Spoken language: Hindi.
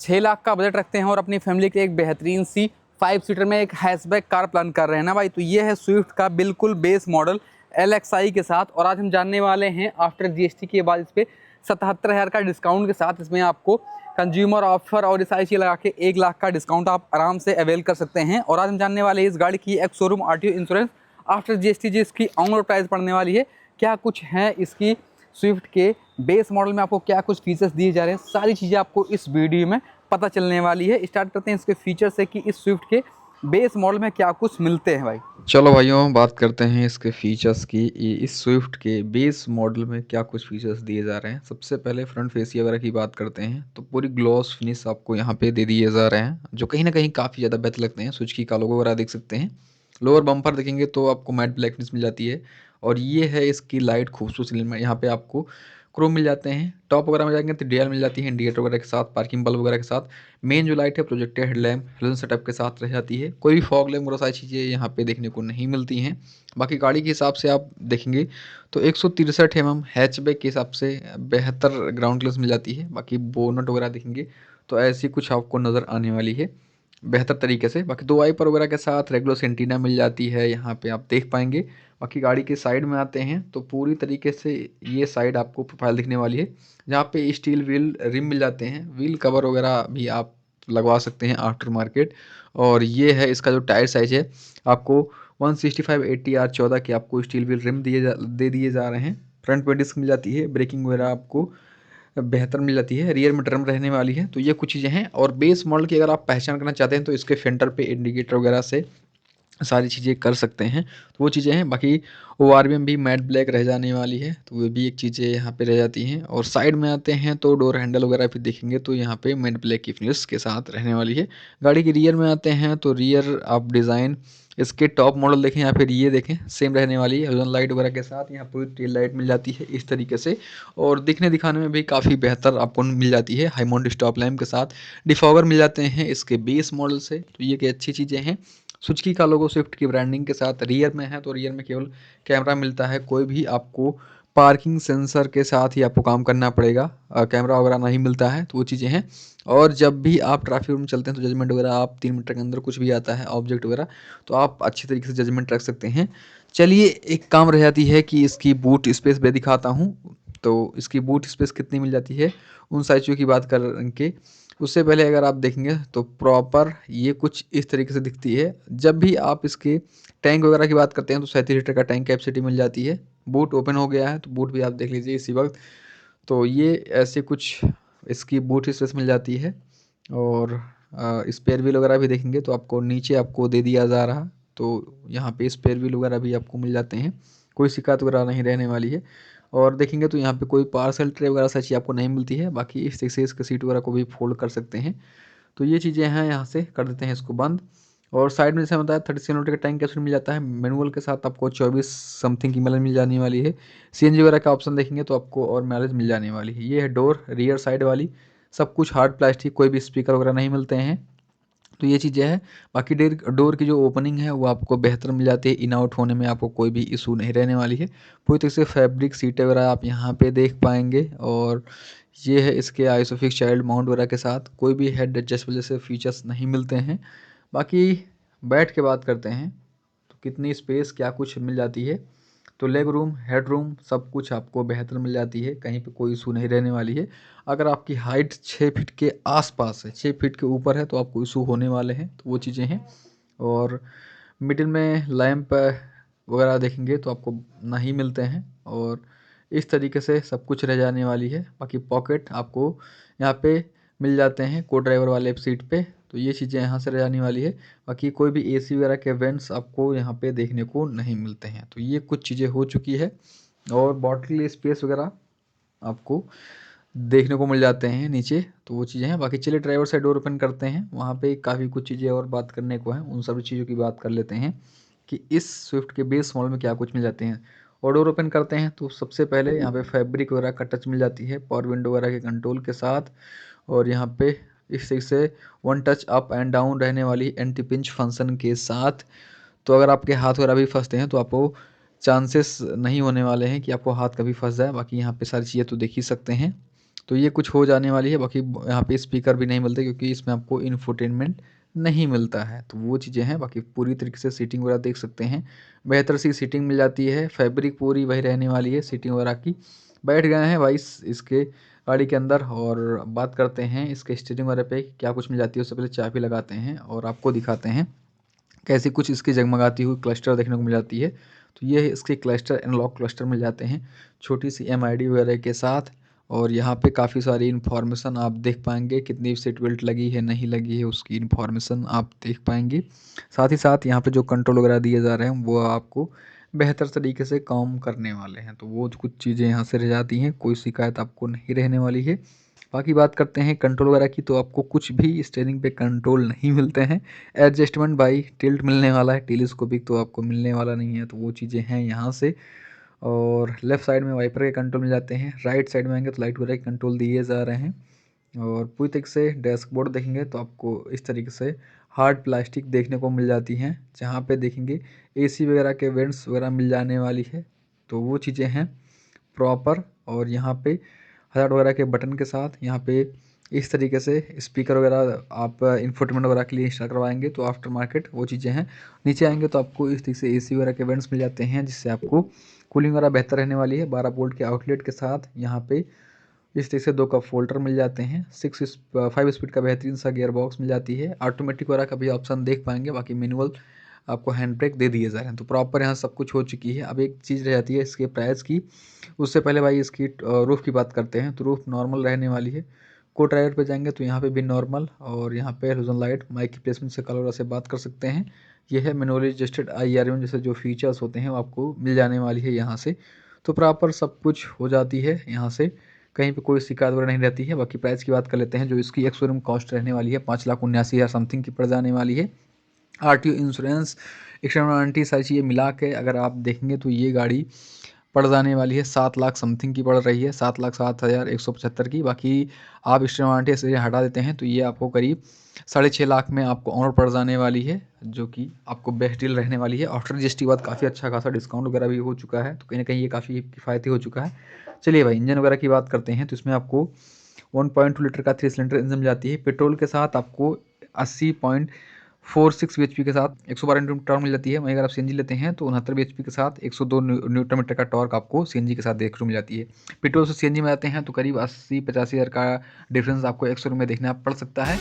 6 लाख का बजट रखते हैं और अपनी फैमिली के एक बेहतरीन सी 5 सीटर में एक हैचबैक कार प्लान कर रहे हैं ना भाई, तो ये है स्विफ्ट का बिल्कुल बेस मॉडल LXI के साथ। और आज हम जानने वाले हैं आफ्टर GST के बाद इस पर 77,000 का डिस्काउंट के साथ इसमें आपको कंज्यूमर ऑफर और इस IC लगा के 1 लाख का डिस्काउंट आप आराम से अवेल कर सकते हैं। और आज हम जानने वाले हैं इस गाड़ी की एक showroom RTO insurance after GST जिसकी ऑन रोड प्राइस पड़ने वाली है, क्या कुछ है इसकी स्विफ्ट के बेस मॉडल में, आपको क्या कुछ फीचर्स दिए जा रहे हैं, सारी चीज़ें आपको इस वीडियो में पता चलने वाली है। स्टार्ट करते हैं इसके फीचर से कि इस स्विफ्ट के बेस मॉडल में क्या कुछ मिलते हैं भाई। चलो भाइयों, बात करते हैं इसके फीचर्स की। इस स्विफ्ट के बेस मॉडल में क्या कुछ फीचर्स दिए जा रहे हैं। सबसे पहले फ्रंट फेसिया वगैरह की बात करते हैं तो पूरी ग्लॉस फिनिश आपको यहाँ पे दे दिए जा रहे हैं, जो कहीं ना कहीं काफ़ी ज़्यादा बेहतर लगते हैं। सुजुकी का लोगो वगैरह देख सकते हैं। लोअर बम्पर देखेंगे तो आपको मैट ब्लैक फिनिश मिल जाती है। और ये है इसकी लाइट खूबसूरत एलिमेंट, यहाँ पे आपको क्रोम मिल जाते हैं। टॉप वगैरह में जाएंगे तो DL मिल जाती है इंडिकेटर वगैरह के साथ, पार्किंग बल्ब वगैरह के साथ। मेन जो लाइट है प्रोजेक्टेड हेडलैम्प हेलोजन सेटअप के साथ रह जाती है। कोई भी फॉग लैम्प वगैरह सारी चीज़ें यहाँ पे देखने को नहीं मिलती हैं। बाकी गाड़ी के हिसाब से आप देखेंगे तो 163 mm हैचबैक के हिसाब से बेहतर ग्राउंड क्लियरेंस मिल जाती है। बाकी बोनट वगैरह देखेंगे तो ऐसी कुछ आपको नज़र आने वाली है बेहतर तरीके से। बाकी 2 वाइपर वगैरह के साथ रेगुलर सेंटीना मिल जाती है, यहाँ पे आप देख पाएंगे। बाकी गाड़ी के साइड में आते हैं तो पूरी तरीके से ये साइड आपको प्रोफाइल दिखने वाली है, जहाँ पे स्टील व्हील रिम मिल जाते हैं। व्हील कवर वगैरह भी आप लगवा सकते हैं आफ्टर मार्केट। और ये है इसका जो टायर साइज है, आपको 165/80 R14 के आपको स्टील व्हील रिम दे दिए जा रहे हैं। फ्रंट में डिस्क मिल जाती है, ब्रेकिंग वगैरह आपको बेहतर मिल जाती है। रियर में ड्रम रहने वाली है। तो ये कुछ चीज़ें हैं। और बेस मॉडल की अगर आप पहचान करना चाहते हैं तो इसके फेंडर पे इंडिकेटर वगैरह से सारी चीज़ें कर सकते हैं। तो वो चीज़ें हैं। बाकी ORVM भी मैट ब्लैक रह जाने वाली है, तो वो भी एक चीज़ें यहाँ पे रह जाती हैं। और साइड में आते हैं तो डोर हैंडल वगैरह भी देखेंगे तो यहाँ पे मैट ब्लैक की फिनिश के साथ रहने वाली है। गाड़ी के रियर में आते हैं तो रियर आप डिज़ाइन इसके टॉप मॉडल देखें या फिर ये देखें, सेम रहने वाली है। हेलोजन लाइट वगैरह के साथ यहाँ पूरी टेल लाइट मिल जाती है इस तरीके से। और दिखने दिखाने में भी काफ़ी बेहतर आपको मिल जाती है। हाई माउंट स्टॉप लैम्प के साथ डिफॉगर मिल जाते हैं इसके बेस मॉडल से, तो ये कि अच्छी चीज़ें हैं। सुजुकी का लोगो स्विफ्ट की ब्रांडिंग के साथ रियर में है, तो रियर में केवल कैमरा मिलता है। कोई भी आपको पार्किंग सेंसर के साथ ही आपको काम करना पड़ेगा, कैमरा वगैरह नहीं मिलता है, तो वो चीज़ें हैं। और जब भी आप ट्रैफिक में चलते हैं तो जजमेंट वगैरह आप 3 मीटर के अंदर कुछ भी आता है ऑब्जेक्ट वगैरह, तो आप अच्छी तरीके से जजमेंट रख सकते हैं। चलिए, एक काम रह जाती है कि इसकी बूट स्पेस मैं दिखाता हूँ। तो इसकी बूट स्पेस कितनी मिल जाती है उन सारी चीज़ों की बात करके, उससे पहले अगर आप देखेंगे तो प्रॉपर ये कुछ इस तरीके से दिखती है। जब भी आप इसके टैंक वगैरह की बात करते हैं तो 37 लीटर का टैंक कैपेसिटी मिल जाती है। बूट ओपन हो गया है तो बूट भी आप देख लीजिए इसी वक्त। तो ये ऐसे कुछ इसकी बूट स्पेस मिल जाती है। और स्पेयर व्हील वगैरह भी देखेंगे तो आपको नीचे आपको दे दिया जा रहा, तो यहाँ पे स्पेयर व्हील वगैरह भी आपको मिल जाते हैं। कोई शिकायत वगैरह नहीं रहने वाली है। और देखेंगे तो यहाँ पे कोई पार्सल ट्रे वगैरह सच ही आपको नहीं मिलती है। बाकी इस तरीके से इसके सीट वगैरह को भी फोल्ड कर सकते हैं। तो ये चीज़ें हैं, यहाँ से कर देते हैं इसको बंद। और साइड में जैसे बताया 37 लीटर का टैंक कैप्सूल मिल जाता है। मैनुअल के साथ आपको 24 समथिंग की माइलेज मिल जाने वाली है। CNG वगैरह का ऑप्शन देखेंगे तो आपको और माइलेज मिल जाने वाली है। ये है डोर रियर साइड वाली, सब कुछ हार्ड प्लास्टिक, कोई भी स्पीकर वगैरह नहीं मिलते हैं। तो ये चीज़ें हैं। बाकी डोर की जो ओपनिंग है वो आपको बेहतर मिल जाती है। इन आउट होने में आपको कोई भी इशू नहीं रहने वाली है। पूरी तरह से फैब्रिक सीटें वगैरह आप यहाँ पे देख पाएंगे। और ये है इसके आइसोफिक्स चाइल्ड माउंट वगैरह के साथ, कोई भी हेड एडजस्टेबल जैसे फीचर्स नहीं मिलते हैं। बाकी बैठ के बात करते हैं तो कितनी स्पेस क्या कुछ मिल जाती है। तो लेग रूम, हेड रूम, सब कुछ आपको बेहतर मिल जाती है, कहीं पे कोई इशू नहीं रहने वाली है। अगर आपकी हाइट 6 फीट के आसपास है, 6 फीट के ऊपर है, तो आपको इशू होने वाले हैं, तो वो चीज़ें हैं। और मिडिल में लैंप वगैरह देखेंगे तो आपको नहीं मिलते हैं। और इस तरीके से सब कुछ रह जाने वाली है। बाकी पॉकेट आपको यहाँ पे मिल जाते हैं को ड्राइवर वाले सीट पे, तो ये चीज़ें यहाँ से रह जाने वाली है। बाकी कोई भी AC वगैरह के वेंट्स आपको यहाँ पे देखने को नहीं मिलते हैं। तो ये कुछ चीज़ें हो चुकी है। और बॉटल स्पेस वगैरह आपको देखने को मिल जाते हैं नीचे, तो वो चीज़ें हैं। बाकी चलिए ड्राइवर साइड डोर ओपन करते हैं, वहाँ पे काफ़ी कुछ चीज़ें और बात करने को हैं, उन सभी चीज़ों की बात कर लेते हैं कि इस स्विफ्ट के बेस मॉडल में क्या कुछ मिल जाते हैं। और डोर ओपन करते हैं तो सबसे पहले यहाँ पे फैब्रिक वगैरह का टच मिल जाती है, पावर विंडो वगैरह के कंट्रोल के साथ। और यहाँ पे इस तरीके से one touch up and down रहने वाली एंटी पिंच फंक्शन के साथ। तो अगर आपके हाथ वगैरह भी फंसते हैं तो आपको चांसेस नहीं होने वाले हैं कि आपको हाथ कभी फंस जाए। बाकी यहाँ पे सारी चीज़ें तो देख ही सकते हैं। तो ये कुछ हो जाने वाली है। बाकी यहाँ पे स्पीकर भी नहीं मिलते क्योंकि इसमें आपको इंफोटेनमेंट नहीं मिलता है, तो वो चीज़ें हैं। बाकी पूरी तरीके से सीटिंग वगैरह देख सकते हैं, बेहतर सी सीटिंग मिल जाती है, फैब्रिक पूरी वही रहने वाली है सीटिंग वगैरह की। बैठ गए हैं भाई इसके गाड़ी के अंदर और बात करते हैं इसके स्टीयरिंग वगैरह पे क्या कुछ मिल जाती है। उससे पहले चाबी लगाते हैं और आपको दिखाते हैं कैसी कुछ इसकी जगमगाती हुई क्लस्टर देखने को मिल जाती है। तो ये इसके क्लस्टर एनालॉग क्लस्टर मिल जाते हैं छोटी सी एमआईडी वगैरह के साथ। और यहाँ पे काफ़ी सारी इन्फॉर्मेशन आप देख पाएंगे, कितनी सीट बेल्ट लगी है नहीं लगी है उसकी इन्फॉर्मेशन आप देख पाएंगे। साथ ही साथ यहाँ पे जो कंट्रोल वगैरह दिए जा रहे हैं वो आपको बेहतर तरीके से काम करने वाले हैं, तो वो कुछ चीज़ें यहाँ से रह जाती हैं, कोई शिकायत आपको नहीं रहने वाली है। बाकी बात करते हैं कंट्रोल वगैरह की, तो आपको कुछ भी स्टीयरिंग पे कंट्रोल नहीं मिलते हैं। एडजस्टमेंट बाई टिल्ट मिलने वाला है, टेलीस्कोपिक तो आपको मिलने वाला नहीं है, तो वो चीज़ें हैं यहाँ से। और लेफ़्ट साइड में वाइपर के कंट्रोल मिल जाते हैं, राइट साइड में आएंगे तो लाइट वगैरह के कंट्रोल दिए जा रहे हैं। और पूरी तरीके से डैशबोर्ड देखेंगे तो आपको इस तरीके से हार्ड प्लास्टिक देखने को मिल जाती हैं, जहाँ पे देखेंगे एसी वगैरह के वेंट्स वगैरह मिल जाने वाली है, तो वो चीज़ें हैं प्रॉपर। और यहाँ पे हज़ार्ड वगैरह के बटन के साथ यहाँ पे इस तरीके से स्पीकर वगैरह आप इंफोटेनमेंट वगैरह के लिए इंस्टॉल करवाएंगे तो आफ्टर मार्केट वो चीज़ें हैं। नीचे आएंगे तो आपको इस तरीके से एसी वगैरह के वेंट्स मिल जाते हैं, जिससे आपको कूलिंग वगैरह बेहतर रहने वाली है। 12 वोल्ट के आउटलेट के साथ यहाँ पे इस तरीके से 2 कप होल्डर मिल जाते हैं। 5 स्पीड का बेहतरीन सा गियर बॉक्स मिल जाती है। ऑटोमेटिक वगैरह का भी ऑप्शन देख पाएंगे, बाकी मैनुअल आपको हैंड ब्रेक दे दिए जा रहे हैं, तो प्रॉपर यहाँ सब कुछ हो चुकी है। अब एक चीज़ रह जाती है इसके प्राइस की, उससे पहले भाई इसकी रूफ़ की बात करते हैं। तो रूफ़ नॉर्मल रहने वाली है। को ड्राइवर पे जाएंगे तो यहाँ पे भी नॉर्मल, और यहाँ पे हेलोजन लाइट माइक की प्लेसमेंट से कलर से बात कर सकते हैं। ये है मैनुअली एडजस्टेड IRM जैसे जो फीचर्स होते हैं वो आपको मिल जाने वाली है यहाँ से। तो प्रॉपर सब कुछ हो जाती है यहाँ से, कहीं पे कोई शिकायत वगैरह नहीं रहती है। बाकी प्राइस की बात कर लेते हैं, जो इसकी एक शोरूम कॉस्ट रहने वाली है 5,79,000 समथिंग की पड़ जाने वाली है। RTO इंश्योरेंस एक्सटर्नल वारंटी सारी चीज़ें मिला के अगर आप देखेंगे तो ये गाड़ी पड़ जाने वाली है 7 लाख समथिंग की पड़ रही है, 7,07,175 की। बाकी आप एक्सटर्नल वारंटी से हटा देते हैं तो ये आपको करीब 6.5 लाख में आपको ऑनर पड़ जाने वाली है, जो कि आपको बेस्ट डील रहने वाली है। आफ्टर GST बाद काफ़ी अच्छा खासा डिस्काउंट वगैरह भी हो चुका है, तो कहीं ना कहीं ये काफ़ी किफ़ायती हो चुका है। चलिए भाई इंजन वगैरह की बात करते हैं, तो इसमें आपको 1.2 लीटर का 3 सिलेंडर इंजन मिल जाती है। पेट्रोल के साथ आपको 80.46 bhp के साथ 112 न्यूटन टॉर्क मिल जाती है। वहीं अगर आप CNG लेते हैं तो 69 bhp के साथ 102 न्यूटन मीटर का टॉर्क आपको CNG के साथ देखने को मिल जाती है। पेट्रोल से CNG में आते हैं तो करीब 80-85 हज़ार का डिफरेंस आपको 100 में देखना पड़ सकता है।